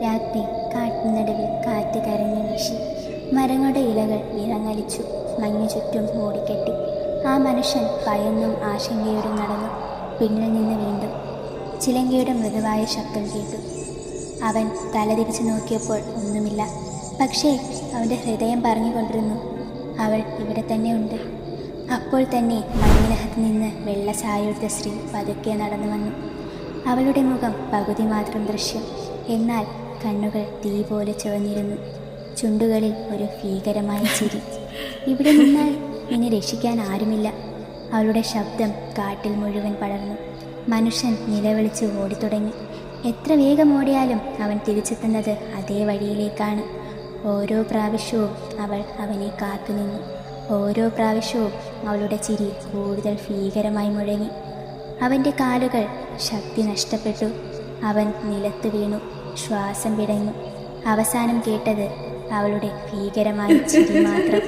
രാത്രി കാട്ടിനടുവിൽ കാറ്റ് കരഞ്ഞു വീശി. മരങ്ങളുടെ ഇലകൾ വിറങ്ങലിച്ചു. മഞ്ഞു ചുറ്റും മൂടിക്കെട്ടി. ആ മനുഷ്യൻ ഭയന്നും ആശങ്കയോടും നടന്നു. പിന്നിൽ നിന്ന് വീണ്ടും ചിലങ്കയുടെ മൃദുവായ ശബ്ദം കേട്ടു. അവൻ തലതിരിച്ചു നോക്കിയപ്പോൾ ഒന്നുമില്ല. പക്ഷേ അവൻ്റെ ഹൃദയം പറഞ്ഞുകൊണ്ടിരുന്നു, അവൾ ഇവിടെ തന്നെ ഉണ്ട്. അപ്പോൾ തന്നെ മഞ്ഞിനകത്ത് നിന്ന് വെള്ള സാരിയുടുത്ത സ്ത്രീ പതുക്കെ നടന്നു വന്നു. അവളുടെ മുഖം പകുതി മാത്രം ദൃശ്യം. എന്നാൽ കണ്ണുകൾ തീ പോലെ ചുവന്നിരുന്നു. ചുണ്ടുകളിൽ ഒരു ഭീകരമായ ചിരി. ഇവിടെ നിന്നാൽ നിന്നെ രക്ഷിക്കാൻ ആരുമില്ല. അവളുടെ ശബ്ദം കാട്ടിൽ മുഴുവൻ പടർന്നു. മനുഷ്യൻ നിലവിളിച്ച് ഓടിത്തുടങ്ങി. എത്ര വേഗം ഓടിയാലും അവൻ തിരിച്ചെത്തുന്നത് അതേ വഴിയിലേക്കാണ്. ഓരോ പ്രാവശ്യവും അവൾ അവനെ കാത്തുനിന്നു. ഓരോ പ്രാവശ്യവും അവളുടെ ചിരി കൂടുതൽ ഭീകരമായി മുഴങ്ങി. അവൻ്റെ കാലുകൾ ശക്തി നഷ്ടപ്പെട്ടു. അവൻ നിലത്ത് വീണു. ശ്വാസം പിടഞ്ഞു. അവസാനം കേട്ടത് അവളുടെ ഭീകരമായ ചിരി മാത്രം.